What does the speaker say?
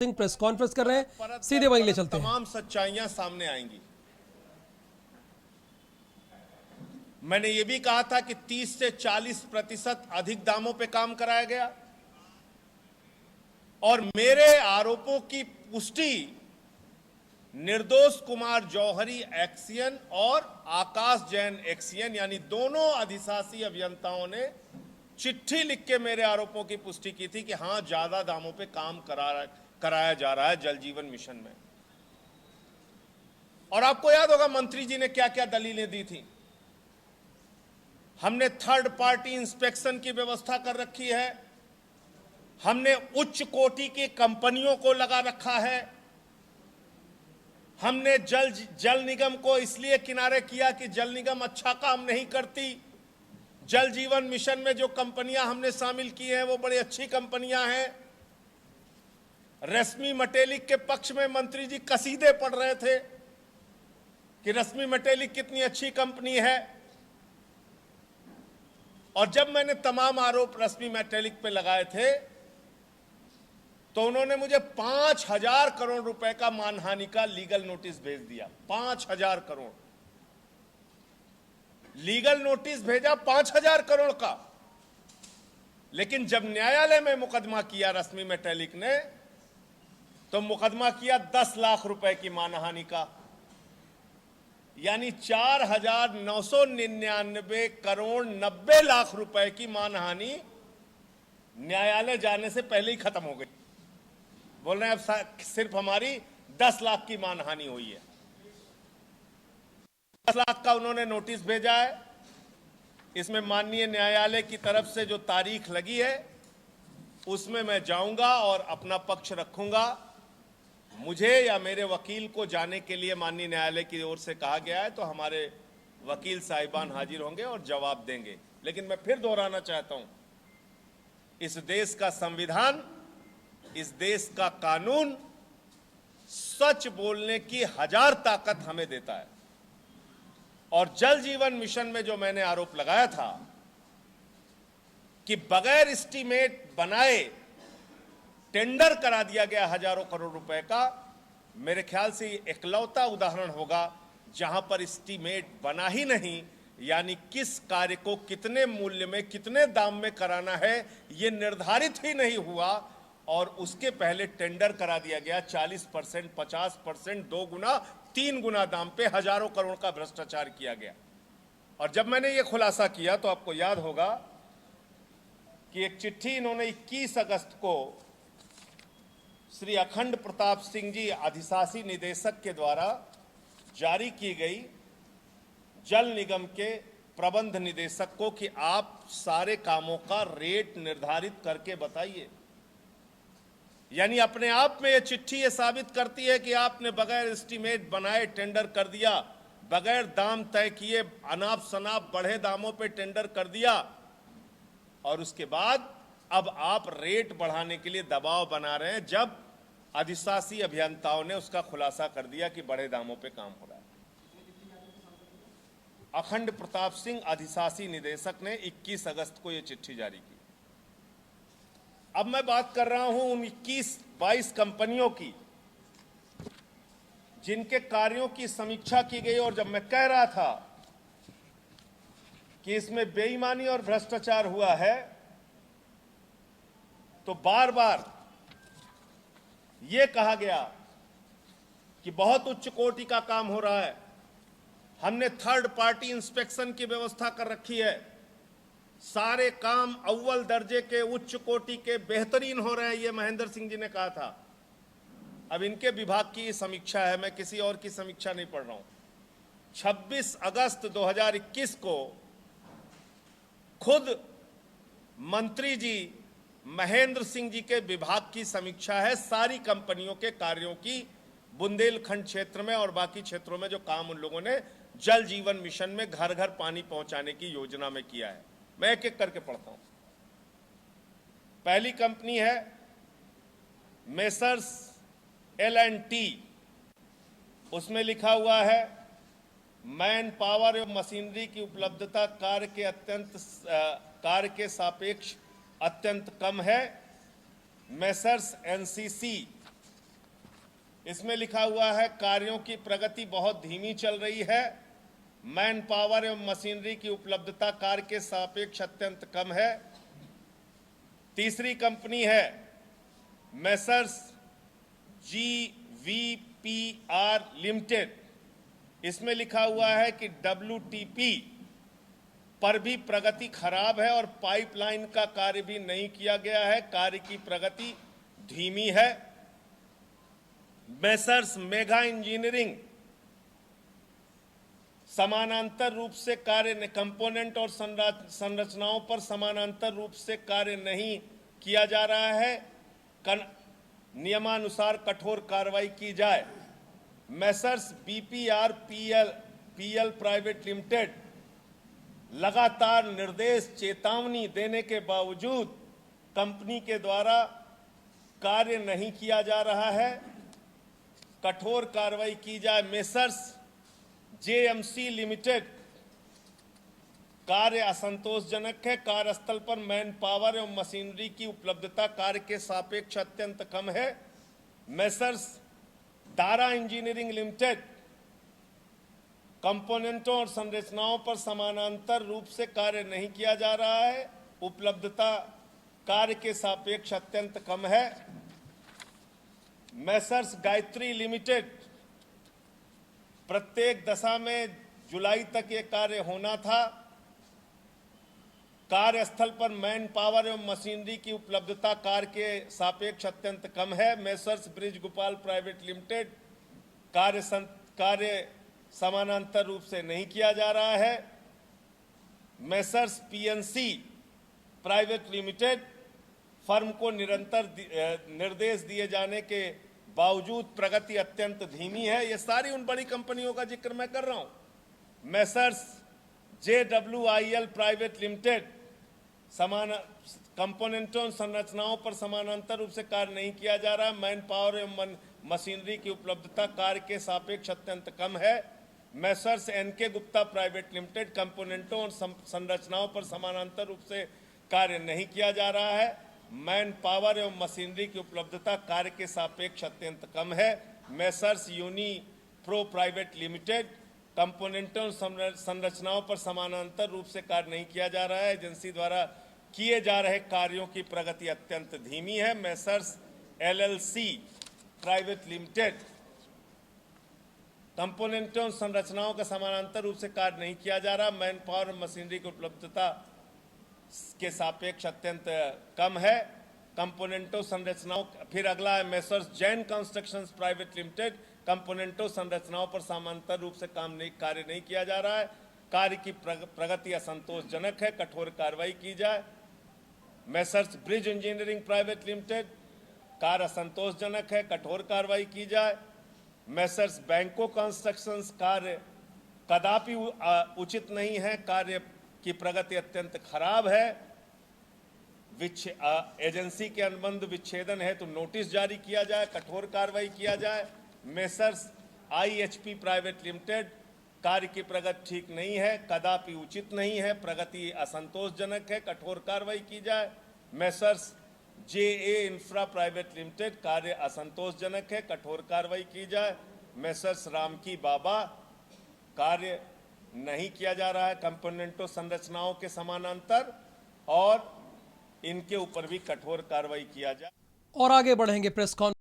Singh press conference कर रहे हैं, सीधे वहीं ले चलते हैं। तमाम सच्चाइयां सामने आएंगी। मैंने यह भी कहा था कि 30 से 40% अधिक दामों पे काम कराया गया और मेरे आरोपों की पुष्टि निर्दोष कुमार जौहरी एक्सियन और आकाश जैन एक्सियन यानी दोनों अधिशासी अभियंताओं ने चिट्ठी लिख के मेरे आरोपों की पुष्टि की थी कि हां ज्यादा दामों पे काम कराया जा रहा है जल जीवन मिशन में। और आपको याद होगा मंत्री जी ने क्या क्या दलीलें दी थी। हमने थर्ड पार्टी इंस्पेक्शन की व्यवस्था कर रखी है, हमने उच्च कोटि की कंपनियों को लगा रखा है, हमने जल निगम को इसलिए किनारे किया कि जल निगम अच्छा काम नहीं करती। जल जीवन मिशन में जो कंपनियां हमने शामिल की हैं वो बड़ी अच्छी कंपनियां हैं। रश्मि मटेलिक के पक्ष में मंत्री जी कसीदे पढ़ रहे थे कि रश्मि मटेलिक कितनी अच्छी कंपनी है। और जब मैंने तमाम आरोप रश्मि मटेलिक पे लगाए थे तो उन्होंने मुझे 5,000 करोड़ रुपए का मानहानि का लीगल नोटिस भेज दिया। 5,000 करोड़ लीगल नोटिस भेजा, 5,000 करोड़ का। लेकिन जब न्यायालय में मुकदमा किया रश्मि मटेलिक ने तो मुकदमा किया 10 लाख रुपए की मानहानि का, यानी 4,999 करोड़ 90 लाख रुपए की मानहानि न्यायालय जाने से पहले ही खत्म हो गई। बोल रहे हैं अब सिर्फ हमारी 10 लाख की मानहानि हुई है। 10 लाख का उन्होंने नोटिस भेजा है। इसमें माननीय न्यायालय की तरफ से जो तारीख लगी है उसमें मैं जाऊंगा और अपना पक्ष रखूंगा। मुझे या मेरे वकील को जाने के लिए माननीय न्यायालय की ओर से कहा गया है, तो हमारे वकील साहिबान हाजिर होंगे और जवाब देंगे। लेकिन मैं फिर दोहराना चाहता हूं, इस देश का संविधान, इस देश का कानून सच बोलने की 1000 ताकत हमें देता है। और जल जीवन मिशन में जो मैंने आरोप लगाया था कि बगैर एस्टीमेट बनाए टेंडर करा दिया गया हजारों करोड़ रुपए का, मेरे ख्याल से ये इकलौता उदाहरण होगा जहां पर एस्टीमेट बना ही नहीं, यानी किस कार्य को कितने मूल्य में कितने दाम में कराना है ये निर्धारित ही नहीं हुआ और उसके पहले टेंडर करा दिया गया। 40%, 50%, 2 गुना 3 गुना दाम पे हजारों करोड़ का भ्रष्टाचार किया गया। और जब मैंने ये खुलासा किया तो आपको याद होगा कि एक चिट्ठी इन्होंने 21 अगस्त को श्री अखंड प्रताप सिंह जी अधिशासी निदेशक के द्वारा जारी की गई जल निगम के प्रबंध निदेशक को कि आप सारे कामों का रेट निर्धारित करके बताइए। यानी अपने आप में यह चिट्ठी ये साबित करती है कि आपने बगैर एस्टीमेट बनाए टेंडर कर दिया, बगैर दाम तय किए अनाप शनाप बढ़े दामों पे टेंडर कर दिया और उसके बाद अब आप रेट बढ़ाने के लिए दबाव बना रहे हैं, जब अधिशासी अभियंताओं ने उसका खुलासा कर दिया कि बड़े दामों पे काम हो रहा है। अखंड प्रताप सिंह अधिशासी निदेशक ने 21 अगस्त को यह चिट्ठी जारी की। अब मैं बात कर रहा हूं उन 21-22 कंपनियों की जिनके कार्यों की समीक्षा की गई। और जब मैं कह रहा था कि इसमें बेईमानी और भ्रष्टाचार हुआ है तो बार बार यह कहा गया कि बहुत उच्च कोटि का काम हो रहा है, हमने थर्ड पार्टी इंस्पेक्शन की व्यवस्था कर रखी है, सारे काम अव्वल दर्जे के उच्च कोटि के बेहतरीन हो रहे हैं, ये महेंद्र सिंह जी ने कहा था। अब इनके विभाग की समीक्षा है, मैं किसी और की समीक्षा नहीं पढ़ रहा हूं। 26 अगस्त 2021 को खुद मंत्री जी महेंद्र सिंह जी के विभाग की समीक्षा है सारी कंपनियों के कार्यों की, बुंदेलखंड क्षेत्र में और बाकी क्षेत्रों में जो काम उन लोगों ने जल जीवन मिशन में घर घर पानी पहुंचाने की योजना में किया है। मैं एक एक करके पढ़ता हूं। पहली कंपनी है मेसर्स L&T, उसमें लिखा हुआ है मैन पावर एवं मशीनरी की उपलब्धता कार्य के सापेक्ष अत्यंत कम है। मेसर्स NCC इसमें लिखा हुआ है कार्यों की प्रगति बहुत धीमी चल रही है, मैन पावर एवं मशीनरी की उपलब्धता कार्य के सापेक्ष अत्यंत कम है। तीसरी कंपनी है मेसर्स GVPR लिमिटेड। इसमें लिखा हुआ है कि WTP पर भी प्रगति खराब है और पाइपलाइन का कार्य भी नहीं किया गया है, कार्य की प्रगति धीमी है। मेसर्स मेगा इंजीनियरिंग समानांतर रूप से कार्य कंपोनेंट और संरचनाओं पर समानांतर रूप से कार्य नहीं किया जा रहा है, नियमानुसार कठोर कार्रवाई की जाए। मेसर्स BPRPL प्राइवेट लिमिटेड लगातार निर्देश चेतावनी देने के बावजूद कंपनी के द्वारा कार्य नहीं किया जा रहा है, कठोर कार्रवाई की जाए। मेसर्स JMC लिमिटेड कार्य असंतोषजनक है, कार्यस्थल पर मैन पावर एवं मशीनरी की उपलब्धता कार्य के सापेक्ष अत्यंत कम है। मेसर्स दारा इंजीनियरिंग लिमिटेड कंपोनेंटों और संरचनाओं पर समानांतर रूप से कार्य नहीं किया जा रहा है, उपलब्धता कार्य के सापेक्ष अत्यंत कम है। मेसर्स गायत्री लिमिटेड प्रत्येक दशा में जुलाई तक ये कार्य होना था, कार्यस्थल पर मैन पावर एवं मशीनरी की उपलब्धता कार्य के सापेक्ष अत्यंत कम है। Messrs bridge Gopal private limited कार्य समानांतर रूप से नहीं किया जा रहा है। Messrs PNC private limited firm को निरंतर निर्देश दिए जाने के बावजूद प्रगति अत्यंत धीमी है। ये सारी उन बड़ी कंपनियों का जिक्र मैं कर रहा हूं। मेसर्स JWIL प्राइवेट लिमिटेड कंपोनेंटों संरचनाओं पर समानांतर रूप से कार्य नहीं किया जा रहा है, मैन पावर एवं मशीनरी की उपलब्धता कार्य के सापेक्ष अत्यंत कम है। Messrs NK Gupta private limited कंपोनेंटों और संरचनाओं पर समानांतर रूप से कार्य नहीं किया जा रहा है, मैन पावर एवं मशीनरी की उपलब्धता कार्य के सापेक्ष अत्यंत कम है। Messrs Uni Pro private limited कंपोनेंटों संरचनाओं पर समानांतर रूप से कार्य नहीं किया जा रहा है, एजेंसी द्वारा किए जा रहे कार्यों की प्रगति अत्यंत धीमी है। मेसर्स LLC प्राइवेट लिमिटेड कंपोनेंटों संरचनाओं का समानांतर रूप से कार्य नहीं किया जा रहा, मैन पावर और मशीनरी की उपलब्धता के सापेक्ष अत्यंत कम है। कंपोनेंटों संरचनाओं, फिर अगला है Messrs Jain constructions private limited कंपोनेंटों संरचनाओं पर समानांतर रूप से कार्य नहीं किया जा रहा है, कार्य की प्रगति असंतोषजनक है, कठोर कार्रवाई की जाए। Messrs bridge engineering private limited कार्य असंतोषजनक है, कठोर कार्रवाई की जाए। मेसर्स बैंको कंस्ट्रक्शंस कार्य कदापि उचित नहीं है, कार्य की प्रगति अत्यंत खराब है, एजेंसी के अनुबंध विच्छेदन है तो नोटिस जारी किया जाए, कठोर कार्रवाई किया जाए। मेसर्स IHP प्राइवेट लिमिटेड कार्य की प्रगति ठीक नहीं है, कदापि उचित नहीं है, प्रगति असंतोषजनक है, कठोर कार्रवाई की जाए। Messrs JA infra private limited कार्य असंतोषजनक है, कठोर कार्रवाई की जाए। मेसर्स रामकी बाबा कार्य नहीं किया जा रहा है कंपोनेंटों संरचनाओं के समानांतर, और इनके ऊपर भी कठोर कार्रवाई किया जाए। और आगे बढ़ेंगे प्रेस कॉन्फ्रेंस